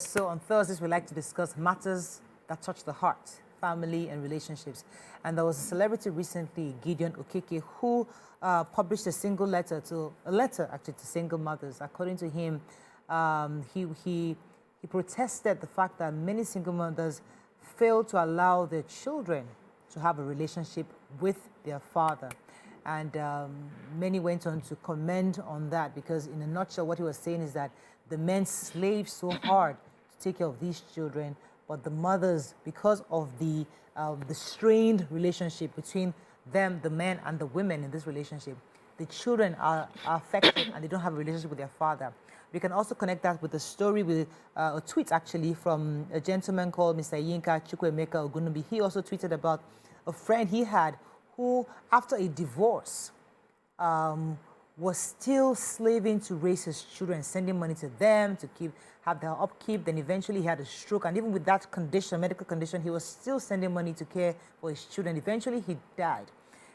So on Thursdays, we like to discuss matters that touch the heart, family and relationships. And there was a celebrity recently, Gideon Okeke, who published a letter actually to single mothers. According to him, he protested the fact that many single mothers fail to allow their children to have a relationship with their father. And many went on to comment on that because, in a nutshell, what he was saying is that the men slave so hard to take care of these children, but the mothers, because of the strained relationship between them, the men, and the women in this relationship, the children are affected and they don't have a relationship with their father. We can also connect that with a story with a tweet actually from a gentleman called Mr. Yinka Chukwuemeka Ogunubi. He also tweeted about a friend he had who, after a divorce, was still slaving to raise his children, sending money to them to have their upkeep. Then eventually he had a stroke, and even with that condition, medical condition, he was still sending money to care for his children. Eventually he died,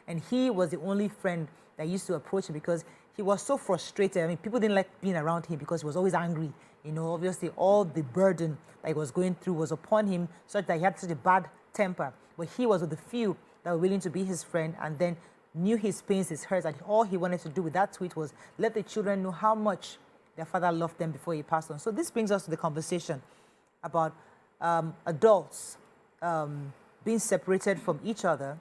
and he was the only friend that used to approach him because he was so frustrated. I mean, people didn't like being around him because he was always angry. You know, obviously all the burden that he was going through was upon him, such that he had such a bad temper. But he was with the few that were willing to be his friend, and then knew his pains, his hurts, and all he wanted to do with that tweet was let the children know how much their father loved them before he passed on. So this brings us to the conversation about adults being separated from each other,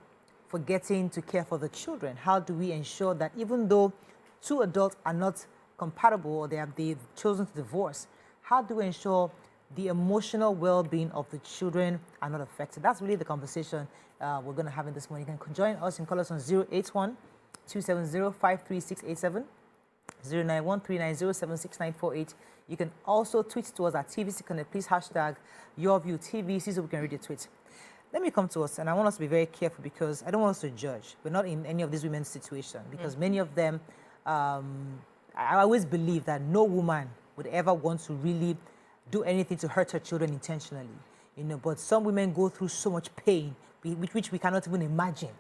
forgetting to care for the children. How do we ensure that even though two adults are not compatible or they've chosen to divorce, how do we ensure the emotional well-being of the children are not affected? That's really the conversation we're going to have in this morning. You can join us and call us on 081-270-53687, 091-390-76948. You can also tweet to us at TVC Connect. Please hashtag YourViewTVC so we can read your tweet. Let me come to us, and I want us to be very careful because I don't want us to judge. We're not in any of these women's situation because many of them, I always believe that no woman would ever want to really do anything to hurt her children intentionally, you know. But some women go through so much pain, which we cannot even imagine,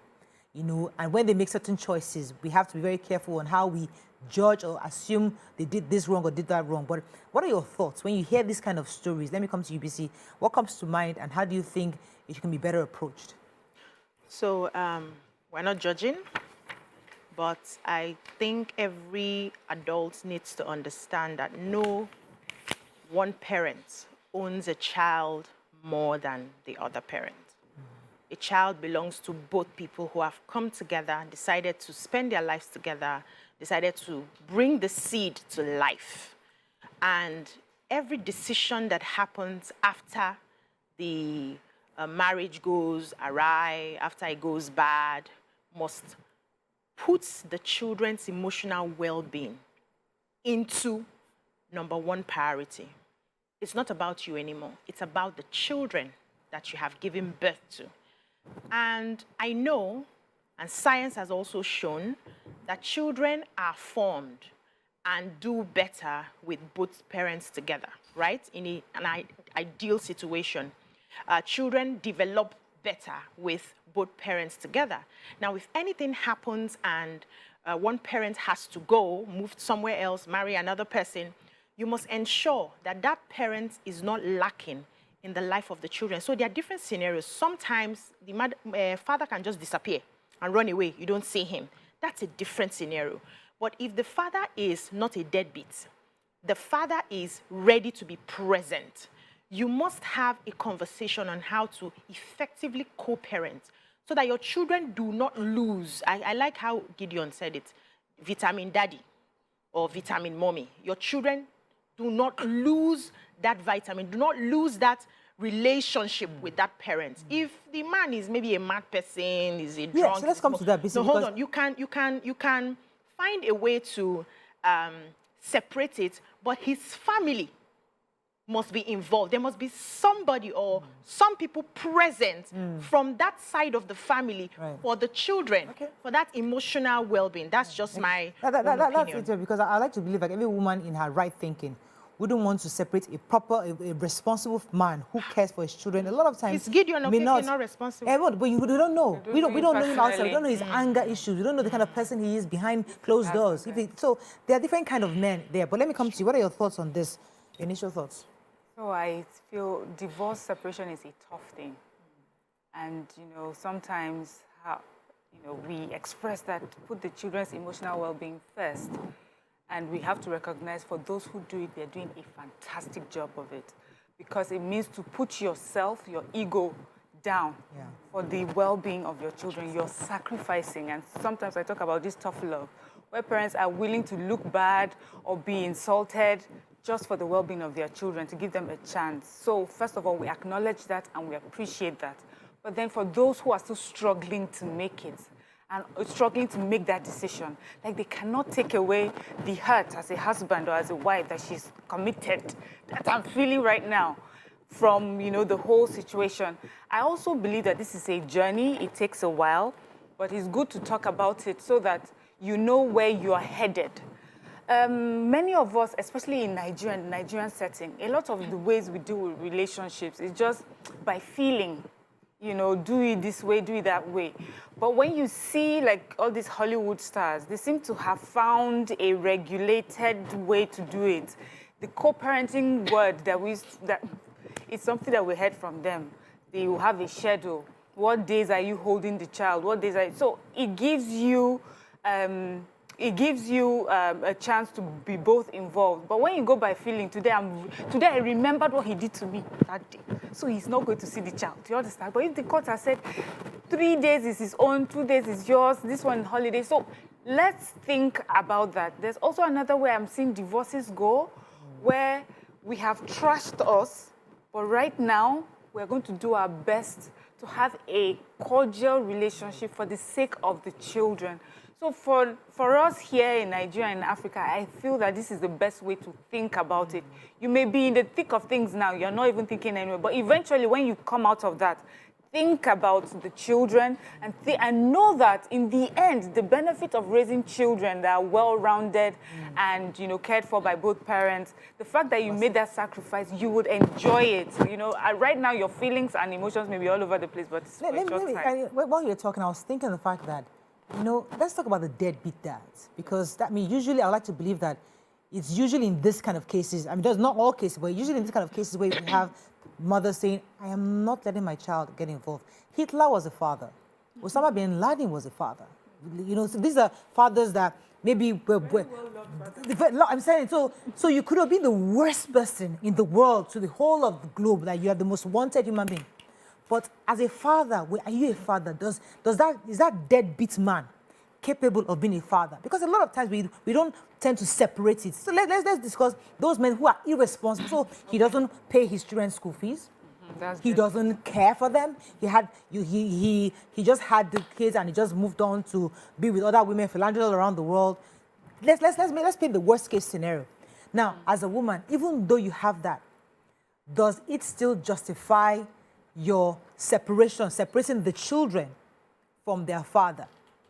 you know. And when they make certain choices, we have to be very careful on how we judge or assume they did this wrong or did that wrong. But what are your thoughts when you hear these kind of stories? Let me come to you, BC. What comes to mind, and how do you think it can be better approached? So we're not judging, but I think every adult needs to understand that no one parent owns a child more than the other parent. A child belongs to both people who have come together, decided to spend their lives together, decided to bring the seed to life. And every decision that happens after the marriage goes awry, after it goes bad, must put the children's emotional well-being into number one priority. It's not about you anymore. It's about the children that you have given birth to. And I know, and science has also shown, that children are formed and do better with both parents together, right? In an ideal situation, children develop better with both parents together. Now, if anything happens and one parent has to go, move somewhere else, marry another person, you must ensure that that parent is not lacking in the life of the children. So there are different scenarios. Sometimes the father can just disappear and run away. You don't see him. That's a different scenario. But if the father is not a deadbeat, the father is ready to be present, you must have a conversation on how to effectively co-parent so that your children do not lose. I like how Gideon said it, vitamin daddy or vitamin mommy. Your children do not lose that vitamin, do not lose that relationship with that parent. If the man is maybe a mad person, is a drunk. So let's come to that. No, hold on. You can find a way to separate it, but his family must be involved. There must be somebody or some people present from that side of the family for the children, for that emotional well-being. That's just my opinion. That's it, because I like to believe that every woman in her right thinking wouldn't want to separate a responsible man who cares for his children. A lot of times, it's Gideon Okeke not responsible. But we don't know. We don't know him outside. We don't know his anger issues. We don't know the kind of person he is behind closed doors. So there are different kind of men there. But let me come to you. What are your thoughts on this? Initial thoughts. So I feel divorce separation is a tough thing. And, sometimes how, we express that, put the children's emotional well-being first. And we have to recognize for those who do it, they're doing a fantastic job of it. Because it means to put yourself, your ego, down for the well-being of your children. You're sacrificing. And sometimes I talk about this tough love, where parents are willing to look bad or be insulted just for the well-being of their children, to give them a chance. So first of all, we acknowledge that and we appreciate that. But then for those who are still struggling to make it, and struggling to make that decision, like they cannot take away the hurt as a husband or as a wife that she's committed, that I'm feeling right now from, the whole situation. I also believe that this is a journey. It takes a while, but it's good to talk about it so that you know where you are headed. Many of us, especially in Nigerian setting, a lot of the ways we deal with relationships is just by feeling, do it this way, do it that way. But when you see like all these Hollywood stars, they seem to have found a regulated way to do it. The co-parenting word that it's something that we heard from them. They will have a schedule. What days are you holding the child? What days are you? So it gives you a chance to be both involved. But when you go by feeling, today I remembered what he did to me that day. So he's not going to see the child. Do you understand? But if the court has said 3 days is his own, 2 days is yours, this one holiday. So let's think about that. There's also another way I'm seeing divorces go, where we have trashed us, but right now we're going to do our best to have a cordial relationship for the sake of the children. So for us here in Nigeria and Africa, I feel that this is the best way to think about it. You may be in the thick of things now, you're not even thinking anyway, but eventually when you come out of that, think about the children and know that in the end, the benefit of raising children that are well-rounded and cared for by both parents, the fact that you made that sacrifice, you would enjoy it. Right now your feelings and emotions may be all over the place, but it's for a short time. While you were talking, I was thinking the fact that, let's talk about the deadbeat dads, because usually I like to believe that it's usually in this kind of cases. There's not all cases, but usually in this kind of cases where you have mothers saying, I am not letting my child get involved. Hitler was a father. Osama bin Laden was a father. So these are fathers that maybe I'm saying, so you could have been the worst person in the world to the whole of the globe, like you are the most wanted human being. But as a father, are you a father? Is that deadbeat man capable of being a father? Because a lot of times we don't tend to separate it. So let's discuss those men who are irresponsible. So he doesn't pay his children's school fees. He doesn't care for them. He just had the kids and he just moved on to be with other women, philandering all around the world. Let's paint the worst case scenario. Now, as a woman, even though you have that, does it still justify your separating the children from their father?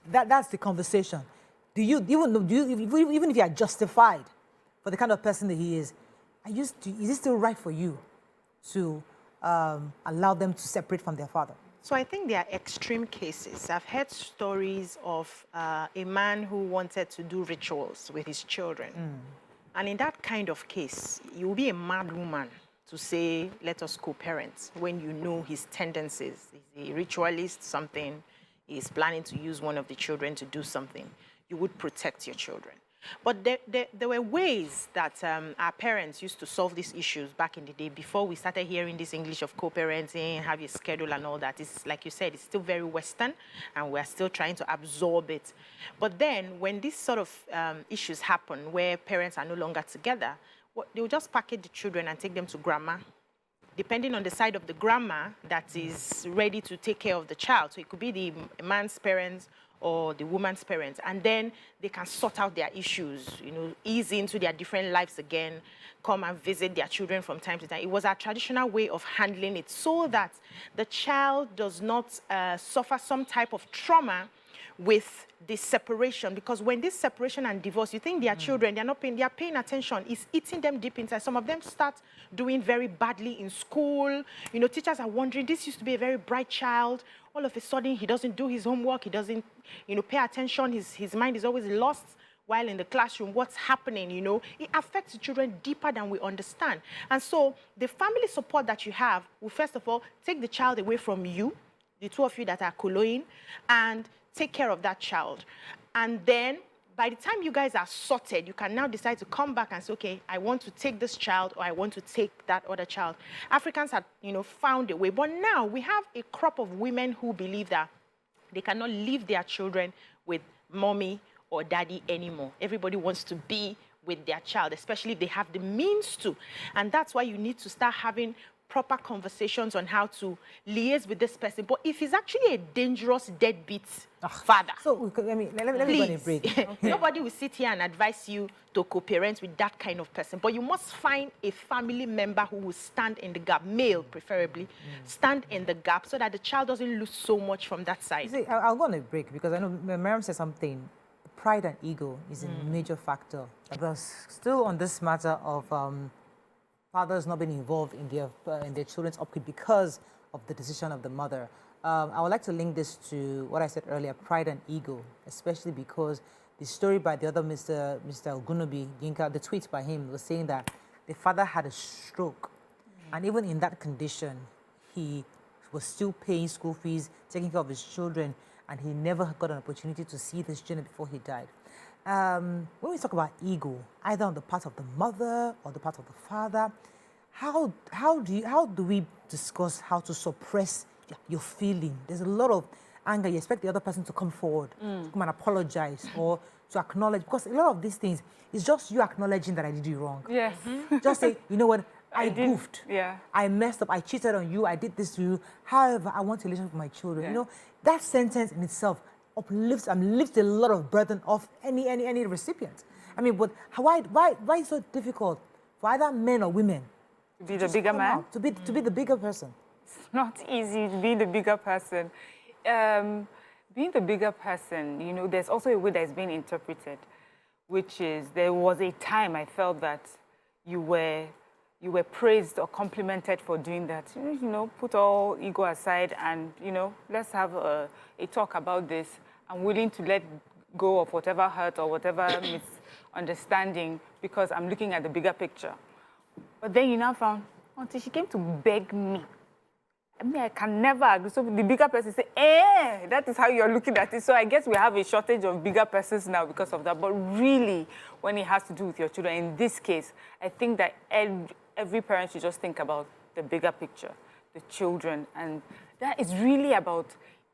That's the conversation. Even if you are justified for the kind of person that he is it still right for you to allow them to separate from their father? So I think there are extreme cases. I've heard stories of a man who wanted to do rituals with his children. And in that kind of case, you will be a mad woman to say, let us co-parent, when you know his tendencies. He's a ritualist, something. He's planning to use one of the children to do something. You would protect your children. But there were ways that our parents used to solve these issues back in the day before we started hearing this English of co-parenting, have a schedule and all that. It's like you said, it's still very Western and we're still trying to absorb it. But then when these sort of issues happen where parents are no longer together, they'll just package the children and take them to grandma, depending on the side of the grandma that is ready to take care of the child. So it could be the man's parents or the woman's parents, and then they can sort out their issues, ease into their different lives again, come and visit their children from time to time. It was our traditional way of handling it so that the child does not suffer some type of trauma with this separation, because when this separation and divorce, you think they are children, they are paying attention. It's eating them deep inside. Some of them start doing very badly in school. Teachers are wondering, this used to be a very bright child. All of a sudden, he doesn't do his homework. He doesn't, pay attention. His mind is always lost. while in the classroom, what's happening, you know, it affects the children deeper than we understand. And so the family support that you have will, first of all, take the child away from you, the two of you that are coloing, and take care of that child. And then by the time you guys are sorted, you can now decide to come back and say, okay, I want to take this child or I want to take that other child. Africans have, you know, found a way. But now we have a crop of women who believe that they cannot leave their children with mommy or daddy anymore. Everybody wants to be with their child, especially if they have the means to. And that's why you need to start having proper conversations on how to liaise with this person. But if he's actually a dangerous deadbeat father, So, let me go on a please, break. Okay. nobody will sit here and advise you to co-parent with that kind of person. But you must find a family member who will stand in the gap, male preferably, stand in the gap so that the child doesn't lose so much from that side. See, I'll go on a break because I know Miriam said something. Pride and ego is a major factor. Because still on this matter of fathers not being involved in their children's upkeep because of the decision of the mother. I would like to link this to what I said earlier, pride and ego, especially because the story by the other Mr. Ogunobi, Yinka, the tweet by him was saying that the father had a stroke. And even in that condition, he was still paying school fees, taking care of his children, and he never got an opportunity to see this children before he died. When we talk about ego, either on the part of the mother or the part of the father, how do we discuss how to suppress your feeling? There's a lot of anger. You expect the other person to come forward, to come and apologize or to acknowledge, because a lot of these things is just you acknowledging that I did you wrong. Yes. Just say, you know what, I goofed. Yeah. I messed up. I cheated on you. I did this to you. However, I want a relationship with my children. You know, that sentence in itself uplifts and lifts a lot of burden off any recipient. I mean, but why is it so difficult for either men or women To be the bigger man? out, to be the bigger person? It's not easy to be the bigger person. Being the bigger person, you know, there's also a way that is being interpreted, which is there was a time I felt that you were praised or complimented for doing that. You know, put all ego aside and, you know, let's have a talk about this. I'm willing to let go of whatever hurt or whatever misunderstanding because I'm looking at the bigger picture. But then you now found, until she came to beg me. I mean, I can never agree. So the bigger person say, that is how you're looking at it. So I guess we have a shortage of bigger persons now because of that. But really, when it has to do with your children, in this case, I think that every parent should just think about the bigger picture, the children. And that is really about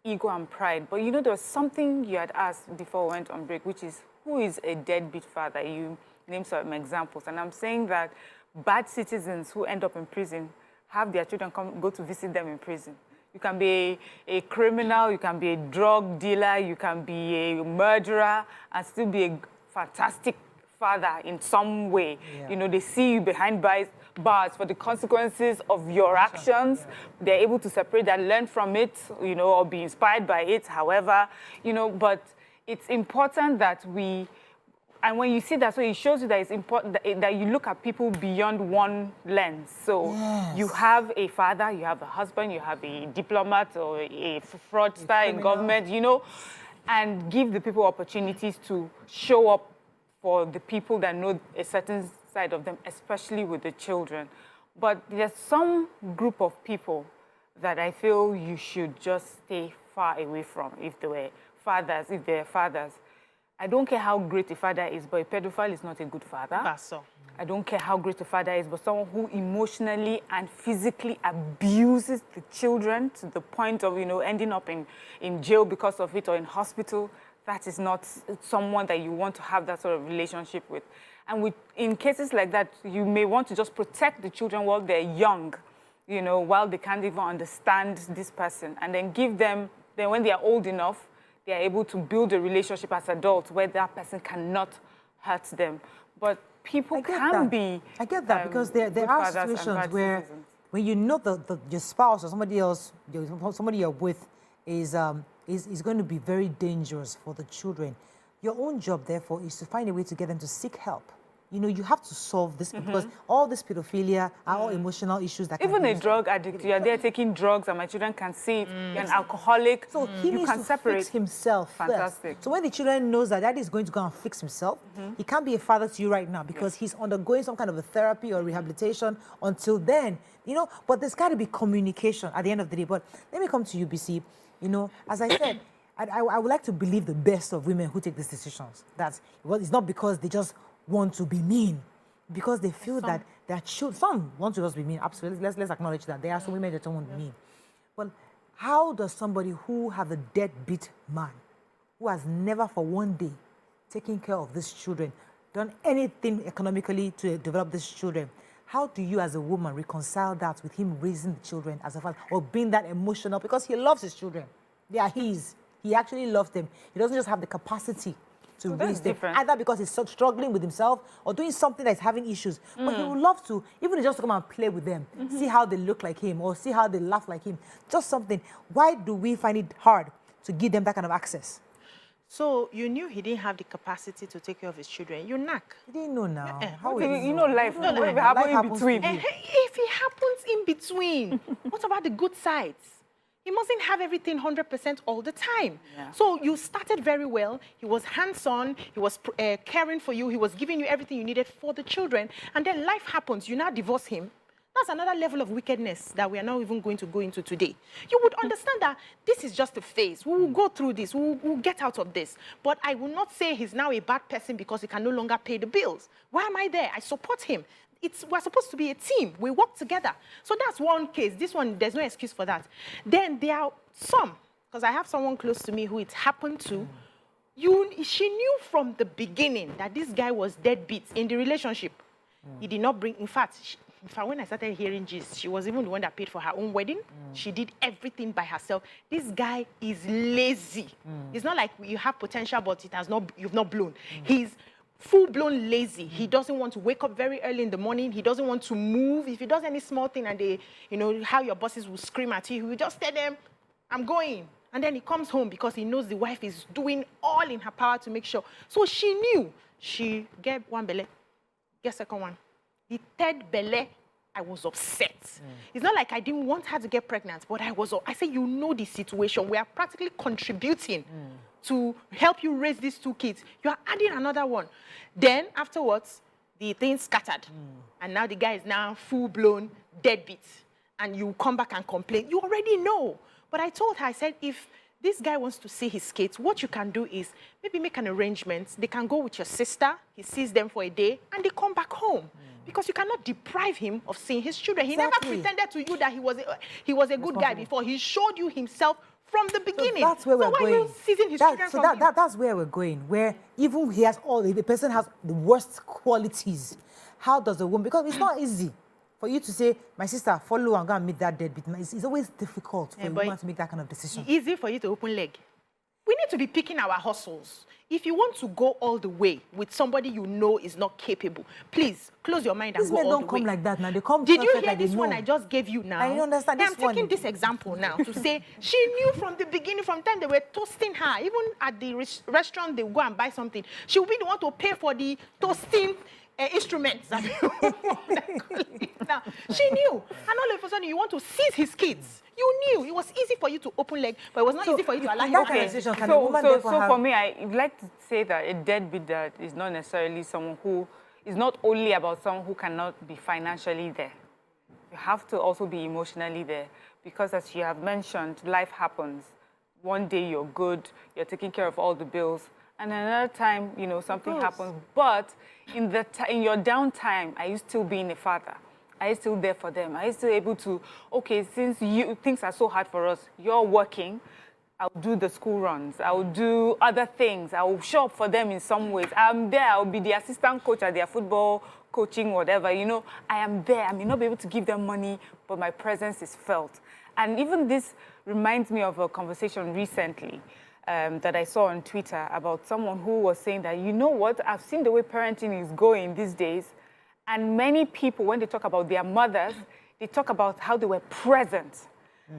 ego and pride. But you know, there was something you had asked before we went on break, which is, who is a deadbeat father? You named some examples. And I'm saying that bad citizens who end up in prison have their children go to visit them in prison. You can be a criminal, you can be a drug dealer, you can be a murderer, and still be a fantastic father in some way. Yeah. You know, they see you behind bars for the consequences of your actions. Yeah. They're able to separate that, learn from it, you know, or be inspired by it, however, you know, but it's important that and when you see that, so it shows you that it's important that you look at people beyond one lens. So you have a father, you have a husband, you have a diplomat or a fraudster in government, you know, and give the people opportunities to show up for the people that know a certain side of them, especially with the children. But there's some group of people that I feel you should just stay far away from if they're fathers. I don't care how great a father is, but a pedophile is not a good father. That's so. I don't care how great a father is, but someone who emotionally and physically abuses the children to the point of, you know, ending up in jail because of it or in hospital, that is not someone that you want to have that sort of relationship with. And in cases like that, you may want to just protect the children while they're young, you know, while they can't even understand this person, and then give them, then when they are old enough, they are able to build a relationship as adults where that person cannot hurt them. But people can be. I get that because there are situations where when you know your spouse or somebody else, somebody you're with is going to be very dangerous for the children. Your own job, therefore, is to find a way to get them to seek help. you know, you have to solve this because all this pedophilia are all emotional issues that Even can be a drug addict, you are there taking drugs and my children can see it. You're an alcoholic, so he needs to fix himself Fantastic. first. So when the children knows that daddy is going to go and fix himself, he can't be a father to you right now because he's undergoing some kind of a therapy or rehabilitation until then, you know, but there's got to be communication at the end of the day. But let me come to you, BC. You know, as I said, I would like to believe the best of women who take these decisions. That it's not because they just want to be mean, because they feel that their children, some want to just be mean, absolutely. Let's acknowledge that. There are some women that don't want to be mean. But how does somebody who has a deadbeat man, who has never for one day taken care of these children, done anything economically to develop these children, how do you as a woman reconcile that with him raising the children as a father or being that emotional? Because he loves his children. They are his. He actually loves them. He doesn't just have the capacity to raise them, either because he's struggling with himself or doing something that's having issues. But he would love to, even just to come and play with them, see how they look like him or see how they laugh like him. Just something. Why do we find it hard to give them that kind of access? So you knew he didn't have the capacity to take care of his children. You knack. He didn't know now. How You know life. What happens in between? If it happens in between, what about the good sides? He mustn't have everything 100% all the time. Yeah. So you started very well. He was hands-on. He was caring for you. He was giving you everything you needed for the children. And then life happens. You now divorce him. That's another level of wickedness that we are not even going to go into today. You would understand that this is just a phase. We will go through this. We'll get out of this. But I will not say he's now a bad person because he can no longer pay the bills. Why am I there? I support him. We're supposed to be a team. We work together. So that's one case. This one, there's no excuse for that. Then there are some, because I have someone close to me who it happened to. She knew from the beginning that this guy was deadbeat in the relationship. He did not bring, in fact, when I started hearing gist, she was even the one that paid for her own wedding. She did everything by herself. This guy is lazy. It's not like you have potential, but you've not blown. He's full-blown lazy. He doesn't want to wake up very early in the morning. He doesn't want to move. If he does any small thing and they, you know, how your bosses will scream at you, he will just tell them, I'm going. And then he comes home because he knows the wife is doing all in her power to make sure. So she knew. She get one belle, get second one. The third belle, I was upset. It's not like I didn't want her to get pregnant, but I said, you know the situation. We are practically contributing to help you raise these two kids. You are adding another one. Then afterwards, the thing scattered. And now the guy is now full-blown deadbeat. And you come back and complain. You already know. But I told her, I said, if this guy wants to see his kids, what you can do is maybe make an arrangement. They can go with your sister. He sees them for a day, and they come back home. Because you cannot deprive him of seeing his children. He never pretended to you that he was a good guy before. He showed you himself from the beginning. So that's where we're going. Why are you seizing his children from him? That's where we're going, where even he has the person has the worst qualities. How does a woman, because it's not easy for you to say, my sister, follow and go and meet that deadbeat man. It's always difficult for a woman to make that kind of decision. It's easy for you to open leg. We need to be picking our hustles. If you want to go all the way with somebody you know is not capable, please close your mind and go all the way. These men don't come like that now. They come. Did you hear this one I just gave you now? I understand this one. I'm taking this example now to say she knew from the beginning, from the time they were toasting her, even at the restaurant they go and buy something, she will be the one to pay for the toasting instruments. Now, she knew. And all of a sudden, you want to seize his kids. You knew. It was easy for you to open leg, but it was not easy for you to allow him to. So for me, I'd like to say that a deadbeat dad is not necessarily someone who is not only about someone who cannot be financially there. You have to also be emotionally there. Because as you have mentioned, life happens. One day you're good, you're taking care of all the bills. And another time, you know, something happens. But in your downtime, are you still being a father? Are you still there for them? Are you still able to, okay, since things are so hard for us, you're working, I'll do the school runs. I'll do other things. I'll show up for them in some ways. I'm there. I'll be the assistant coach at their football coaching, whatever. You know, I am there. I may not be able to give them money, but my presence is felt. And even this reminds me of a conversation recently that I saw on Twitter about someone who was saying that, you know what, I've seen the way parenting is going these days. And many people, when they talk about their mothers, they talk about how they were present.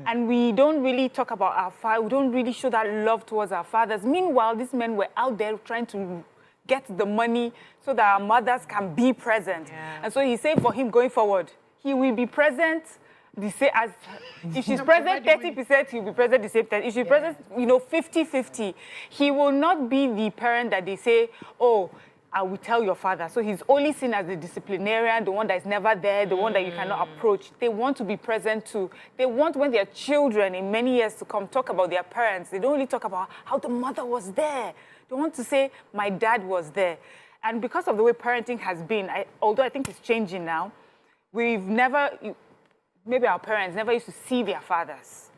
And we don't really talk about our father. We don't really show that love towards our fathers. Meanwhile, these men were out there trying to get the money so that our mothers can be present. Yeah. And so he said for him going forward, he will be present the same as if she's present 30%, he'll be present the same time. If she's present, 50-50, he will not be the parent that they say, oh, I will tell your father. So he's only seen as the disciplinarian, the one that is never there, the one that you cannot approach. They want to be present too. They want, when their children in many years to come, talk about their parents. They don't only talk about how the mother was there. They want to say, my dad was there. And because of the way parenting has been, although I think it's changing now, maybe our parents never used to see their fathers.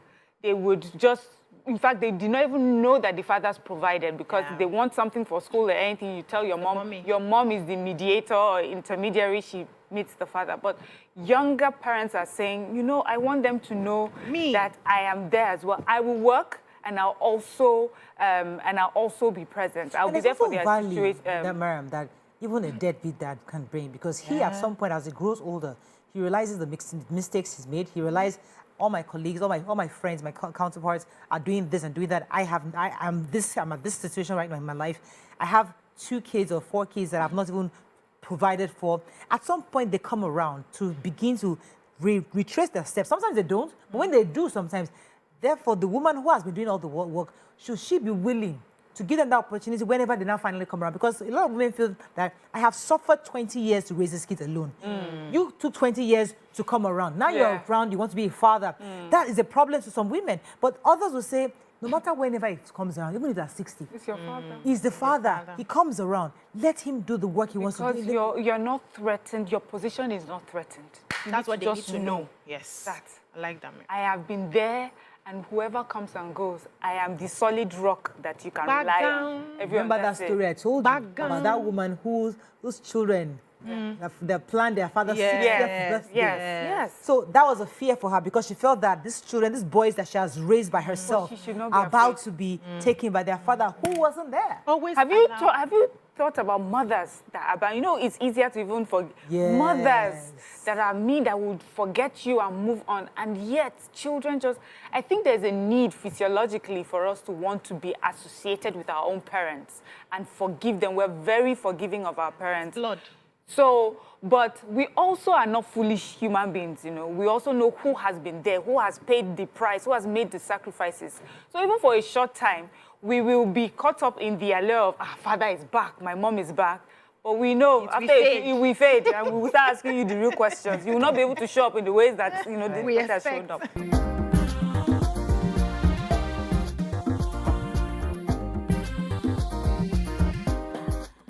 They would just, in fact, they did not even know that the fathers provided, because they want something for school or anything, you tell your mom, mommy. Your mom is the mediator or intermediary, she meets the father. But younger parents are saying, I want them to know that I am there as well. I will work, and I'll also be present. I'll be there for their situation. That even a deadbeat dad can bring, because he at some point, as he grows older, he realizes the mistakes he's made. He realizes all my colleagues, all my friends, my counterparts are doing this and doing that. I'm at this situation right now in my life. I have 2 kids or 4 kids that I've not even provided for. At some point, they come around to begin to retrace their steps. Sometimes they don't, but when they do, sometimes. Therefore, the woman who has been doing all the work, should she be willing to give them that opportunity whenever they now finally come around? Because a lot of women feel that I have suffered 20 years to raise this kid alone. You took 20 years to come around. Now you're around, you want to be a father. That is a problem to some women. But others will say, no matter whenever it comes around, even if they're 60. It's your father. He's the father. He comes around. Let him do the work he wants to do. Because you're not threatened. Your position is not threatened. That's what they need to know. Yes. That. I like that. I have been there, and whoever comes and goes, I am the solid rock that you can rely on. Remember that story I told you about that woman whose children, they planned their father's 60th birthday. Yes. So that was a fear for her, because she felt that these boys that she has raised by herself, are about to be taken by their father, who wasn't there. Always. Have you thought about mothers that are, it's easier to even forget mothers that are mean, that would forget you and move on, and yet children I think there's a need physiologically for us to want to be associated with our own parents and forgive them. We're very forgiving of our parents. Blood. So, but we also are not foolish human beings, We also know who has been there, who has paid the price, who has made the sacrifices. So even for a short time, we will be caught up in the allure of, father is back, my mom is back. But we know, we fade, and we will start asking you the real questions. You will not be able to show up in the ways that, the parents have shown up.